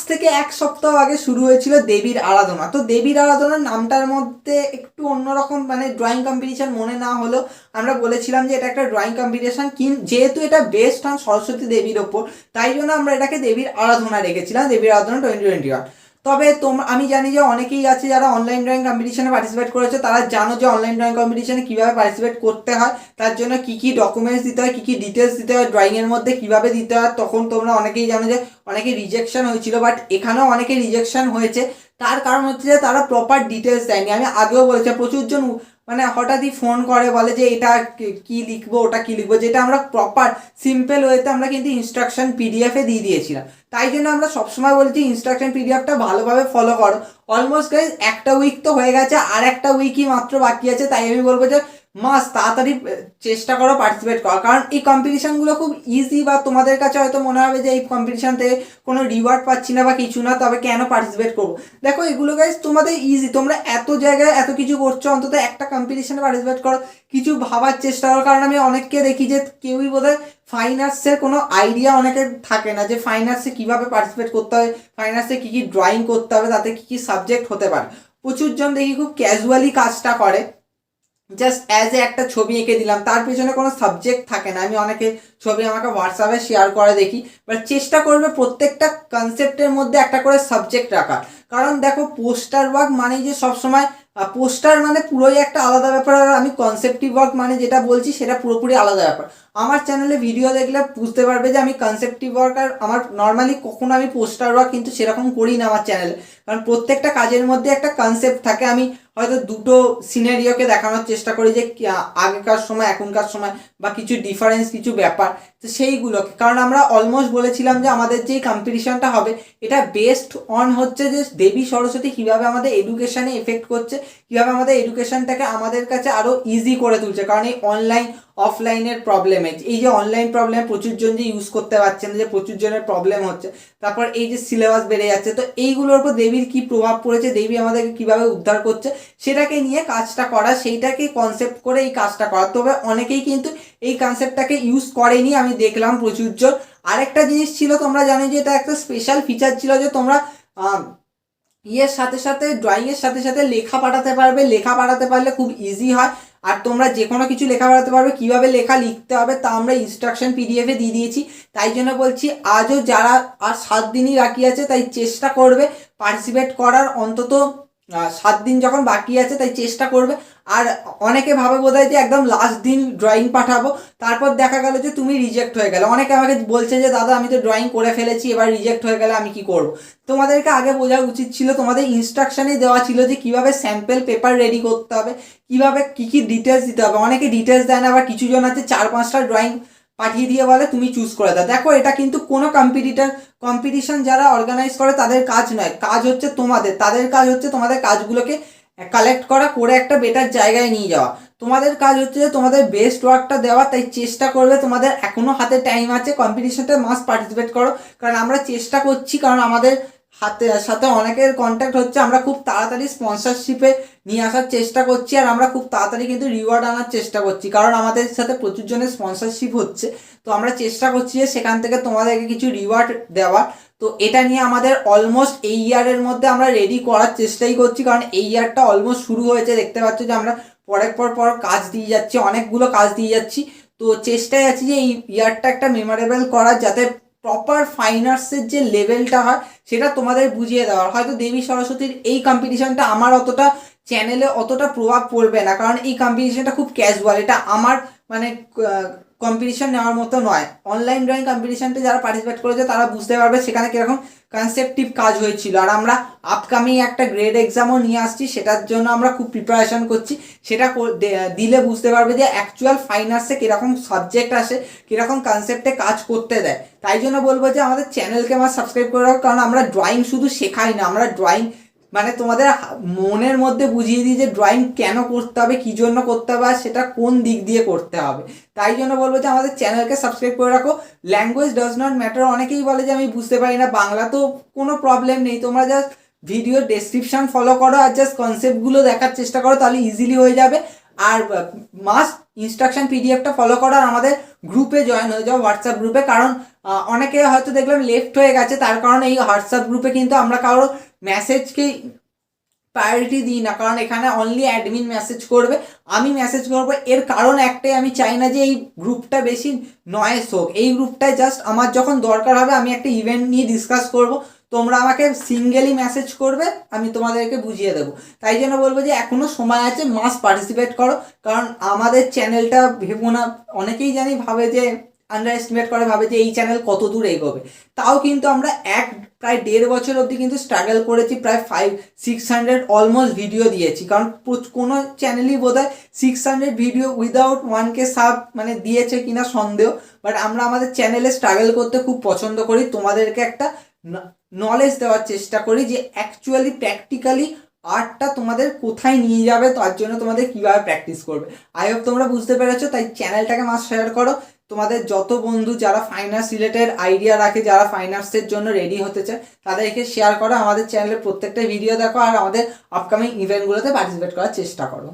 থেকে এক সপ্তাহ আগে শুরু হয়েছিল দেবীর আরাধনা। তো দেবীর আরাধনার নামটার মধ্যে একটু অন্যরকম মানে ড্রয়িং কম্পিটিশন মনে না হলেও আমরা বলেছিলাম যে এটা একটা ড্রয়িং কম্পিটিশন, যেহেতু এটা বেস্ট অন সরস্বতী দেবীর ওপর, তাই জন্য আমরা এটাকে দেবীর আরাধনা রেখেছিলাম, দেবীর আরাধনা 2021। তবে আমি জানি যে অনেকেই আছে যারা অনলাইন ড্রয়িং কম্পিটিশনে পার্টিসিপেট করেছে, তারা জানো যে অনলাইন ড্রয়িং কম্পিটিশনে কীভাবে পার্টিসিপেট করতে হয়, তার জন্য কী কী ডকুমেন্টস দিতে হয়, কী কী ডিটেলস দিতে হয়, ড্রয়িংয়ের মধ্যে কীভাবে দিতে হয়। তখন তোমরা অনেকেই জানো যে অনেকে রিজেকশন হয়েছিল, বাট এখানেও অনেকে রিজেকশন হয়েছে। তার কারণ হচ্ছে যে তারা প্রপার ডিটেলস দেয়নি। আমি আগেও বলেছি প্রচুরজন মানে হঠাৎই ফোন করে বলে যে এটা কি লিখবো, ওটা কি লিখবো, যেটা আমরা প্রপার সিম্পল ওয়েতে আমরা কিন্তু ইনস্ট্রাকশন পিডিএফে দিয়ে দিয়েছিলাম। তাই জন্য আমরা সবসময় বলছি ইনস্ট্রাকশন পিডিএফটা ভালোভাবে ফলো করো। অলমোস্ট গাইজ একটা উইক তো হয়ে গেছে, আর একটা উইকই মাত্র বাকি আছে। তাই আমি বলবো যে তাড়াতাড়ি চেষ্টা করো পার্টিসিপেট করার, কারণ এই কম্পিটিশনগুলো খুব ইজি। বা তোমাদের কাছে হয়তো মনে হবে যে এই কম্পিটিশন থেকে কোনো রিওয়ার্ড পাচ্ছি না বা কিছু না, তবে কেন পার্টিসিপেট করবো। দেখো এগুলো গাইজ তোমাদের ইজি, তোমরা এত জায়গায় এত কিছু করছো, অন্তত একটা কম্পিটিশনে পার্টিসিপেট করো, কিছু ভাবার চেষ্টা করো। কারণ আমি অনেককে দেখি যে কেউই বোধহয় ফাইন আর্টসের কোনো আইডিয়া অনেকের থাকে না যে ফাইন আর্টসে কীভাবে পার্টিসিপেট করতে হবে, ফাইন আর্টসে কী কী ড্রয়িং করতে হবে, তাতে কী কী সাবজেক্ট হতে পারে। প্রচুরজন দেখি খুব ক্যাজুয়ালি কাজটা করে, জাস্ট অ্যাজ এ একটা ছবি এঁকে দিলাম, তার পেছনে কোনো সাবজেক্ট থাকে না। আমি অনেকে ছবি আমাকে হোয়াটসঅ্যাপে শেয়ার করে দেখি, বাট চেষ্টা করবে প্রত্যেকটা কনসেপ্টের মধ্যে একটা করে সাবজেক্ট রাখার। কারণ দেখো পোস্টার ওয়ার্ক মানে যে সবসময় পোস্টার মানে পুরোই একটা আলাদা ব্যাপার, আর আমি কনসেপ্টিভ ওয়ার্ক মানে যেটা বলছি সেটা পুরোপুরি আলাদা ব্যাপার। আমার চ্যানেলে ভিডিও দেখলে বুঝতে পারবে যে আমি কনসেপ্টিভ ওয়ার্ক আর আমার নর্মালি কখনো আমি পোস্টার ওয়ার্ক কিন্তু সেরকম করি না আমার চ্যানেলে। কারণ প্রত্যেকটা কাজের মধ্যে একটা কনসেপ্ট থাকে। আমি হয়তো দুটো সিনারিওকে দেখানোর চেষ্টা করি যে আগেকার সময় এখনকার সময় বা কিছু ডিফারেন্স, কিছু ব্যাপার, তো সেইগুলোকে। কারণ আমরা অলমোস্ট বলেছিলাম যে আমাদের যেই কম্পিটিশনটা হবে এটা বেস্ট অন হচ্ছে যে দেবী সরস্বতী কীভাবে আমাদের এডুকেশানে এফেক্ট করছে, কীভাবে আমাদের এডুকেশনটাকে আমাদের কাছে আরও ইজি করে তুলছে। কারণ এই অনলাইন অফলাইনের প্রবলেমে, এই যে অনলাইন প্রবলেম প্রচুরজন যে ইউজ করতে পারছে না, যে প্রচুরজনের প্রবলেম হচ্ছে, তারপর এই যে সিলেবাস বেড়ে যাচ্ছে, তো এইগুলোর উপর দেবীর কী প্রভাব পড়েছে, দেবী আমাদেরকে কীভাবে উদ্ধার করছে, সেটাকে নিয়ে কাজটা করা, সেইটাকে কনসেপ্ট করে এই কাজটা করা। তবে অনেকেই কিন্তু এই কনসেপ্টটাকে ইউজ করেনি, আমি দেখলাম প্রচুরজন। আরেকটা জিনিস ছিল, তোমরা জানো যে এটা একটা স্পেশাল ফিচার ছিল যে তোমরা ইয়ের সাথে সাথে ড্রয়িংয়ের সাথে সাথে লেখা পাঠাতে পারবে। লেখা পাঠাতে পারলে খুব ইজি হয়, আর তোমরা যে কোনো কিছু লেখা পাঠাতে পারবে। কীভাবে লেখা লিখতে হবে তা আমরা ইনস্ট্রাকশন পিডিএফে দিয়ে দিয়েছি। তাই জন্য বলছি আজও যারা আর 7 দিনই বাকি আছে, তাই চেষ্টা করবে পার্টিসিপেট করার। অন্তত 7 দিন যখন বাকি আছে, তাই চেষ্টা করবে। আর অনেকে ভাবে বোধহয় যে একদম লাস্ট দিন ড্রয়িং পাঠাবো, তারপর দেখা গেল যে তুমি রিজেক্ট হয়ে গেলে। অনেকে আমাকে বলছে যে দাদা আমি তো ড্রয়িং করে ফেলেছি, এবার রিজেক্ট হয়ে গেলে আমি কি করব। তোমাদেরকে আগে বোঝা উচিত ছিল, তোমাদের ইনস্ট্রাকশনে দেওয়া ছিল যে কিভাবে স্যাম্পল পেপার রেডি করতে হবে, কিভাবে কী কী ডিটেলস দিতে হবে। অনেকে ডিটেলস দেয় না, আবার কিছুজন আছে 4-5টা ড্রয়িং পাঠিয়ে দিয়ে বলে তুমি চুজ করে দাও। দেখো এটা কিন্তু কোনো কম্পিটিশন যারা অর্গানাইজ করে তাদের কাজ নয়, কাজ হচ্ছে তোমাদের। তাদের কাজ হচ্ছে তোমাদের কাজগুলোকে কালেক্ট করা, করে একটা বেটার জায়গায় নিয়ে যাওয়া। তোমাদের কাজ হচ্ছে যে তোমাদের বেস্ট ওয়ার্কটা দেওয়া। তাই চেষ্টা করবে, তোমাদের এখনও হাতে টাইম আছে, কম্পিটিশনটা মাস্ট পার্টিসিপেট করো। কারণ আমরা চেষ্টা করছি, কারণ আমাদের সাথে অনেকের কন্ট্যাক্ট হচ্ছে, আমরা খুব তাড়াতাড়ি স্পন্সরশিপে নিয়ে আসার চেষ্টা করছি, আর আমরা খুব তাড়াতাড়ি কিন্তু রিওয়ার্ড আনার চেষ্টা করছি। কারণ আমাদের সাথে প্রচুর জনের স্পন্সরশিপ হচ্ছে, তো আমরা চেষ্টা করছি যে সেখান থেকে তোমাদেরকে কিছু রিওয়ার্ড দেওয়ার। তো এটা নিয়ে আমাদের অলমোস্ট এই ইয়ারের মধ্যে আমরা রেডি করার চেষ্টাই করছি। কারণ এই ইয়ারটা অলমোস্ট শুরু হয়েছে, দেখতে পাচ্ছ যে আমরা পরের পর কাজ দিয়ে যাচ্ছি, অনেকগুলো কাজ দিয়ে যাচ্ছি। তো চেষ্টায় আছি যে এই ইয়ারটা একটা মেমোরেবল করার, যাতে প্রপার ফাইন আর্টসের যে লেভেলটা হয় সেটা তোমাদের বুঝিয়ে দেওয়ার। হয়তো দেবী সরস্বতীর এই কম্পিটিশনটা আমার অতটা চ্যানেলে অতটা প্রভাব পড়বে না, কারণ এই কম্পিটিশনটা খুব ক্যাজুয়াল। এটা আমার মানে কম্পিটিশন নেওয়ার মতো নয়। অনলাইন ড্রয়িং কম্পিটিশনটা যারা পার্টিসিপেট করেছে তারা বুঝতে পারবে সেখানে কীরকম কনসেপ্টিভ কাজ হয়েছিল। আর আমরা আপকামিং একটা গ্রেড এক্সামও নিয়ে আসছি, সেটার জন্য আমরা খুব প্রিপারেশন করছি। সেটা দিলে বুঝতে পারবে যে অ্যাকচুয়াল ফাইন আর্টসে কীরকম সাবজেক্ট আসে, কীরকম কনসেপ্টে কাজ করতে দেয়। তাই জন্য বলবো যে আমাদের চ্যানেলকে আমার সাবস্ক্রাইব করে রাখো, কারণ আমরা ড্রয়িং শুধু শেখাই না, আমরা ড্রয়িং মানে তোমাদের মনের মধ্যে বুঝিয়ে দিই যে ড্রয়িং কেন করতে হবে, কী জন্য করতে হবে, আর সেটা কোন দিক দিয়ে করতে হবে। তাই জন্য বলবো যে আমাদের চ্যানেলকে সাবস্ক্রাইব করে রাখো। Language does not matter. অনেকেই বলে যে আমি বুঝতে পারি না বাংলা, তো কোনো প্রবলেম নেই, তোমরা জাস্ট ভিডিও ডেসক্রিপশান ফলো করো আর জাস্ট কনসেপ্টগুলো দেখার চেষ্টা করো, তাহলে ইজিলি হয়ে যাবে। আর মাস্ট ইনস্ট্রাকশন পিডিএফটা ফলো করো, আর আমাদের গ্রুপে জয়েন হয়ে যাও, হোয়াটসঅ্যাপ গ্রুপে। কারণ অনেকে হয়তো দেখলাম লেফট হয়ে গেছে, তার কারণে এই হোয়াটসঅ্যাপ গ্রুপে কিন্তু আমরা কারো মেসেজকেই প্রায়োরিটি দিই না, কারণ এখানে অনলি অ্যাডমিন মেসেজ করবে, আমি মেসেজ করবো। এর কারণ একটাই, আমি চাই না যে এই গ্রুপটা বেশি নয়েস হোক। এই গ্রুপটায় জাস্ট আমার যখন দরকার হবে আমি একটা ইভেন্ট নিয়ে ডিসকাস করব, তোমরা আমাকে সিঙ্গেলি মেসেজ করবে, আমি তোমাদেরকে বুঝিয়ে দেবো। তাই জন্য বলবো যে এখনও সময় আছে, মাস্ট পার্টিসিপেট করো। কারণ আমাদের চ্যানেলটা ভেবো না, অনেকেই জানি ভাবে যে আন্ডার এস্টিমেট করে, ভাবে যে এই চ্যানেল কত দূর এগোবে। তাও কিন্তু আমরা প্রায় 1.5 বছর অবধি কিন্তু স্ট্রাগল করেছি, প্রায় 500-600 অলমোস্ট ভিডিও দিয়েছি। কারণ কোনো চ্যানেলই বোধ হয় 600 ভিডিও উইদাউট 1K সাব মানে দিয়েছে কিনা সন্দেহ। বাট আমরা আমাদের চ্যানেলে স্ট্রাগল করতে খুব পছন্দ করি, তোমাদেরকে একটা নলেজ দেওয়ার চেষ্টা করি যে অ্যাকচুয়ালি প্র্যাকটিক্যালি আর্টটা তোমাদের কোথায় নিয়ে যাবে, তার জন্য তোমাদের কীভাবে প্র্যাকটিস করবে। আই হোপ তোমরা বুঝতে পেরেছো। তাই চ্যানেলটাকে মাস্ট শেয়ার করো, তোমাদের যত বন্ধু যারা ফাইন্যান্স রিলেটেড আইডিয়া রাখে, যারা ফাইন্যান্সের জন্য রেডি হতে চায়, তাদেরকে শেয়ার করো। আমাদের চ্যানেলে প্রত্যেকটা ভিডিও দেখো, আর আমাদের আপকামিং ইভেন্টগুলোতে পার্টিসিপেট করার চেষ্টা করো।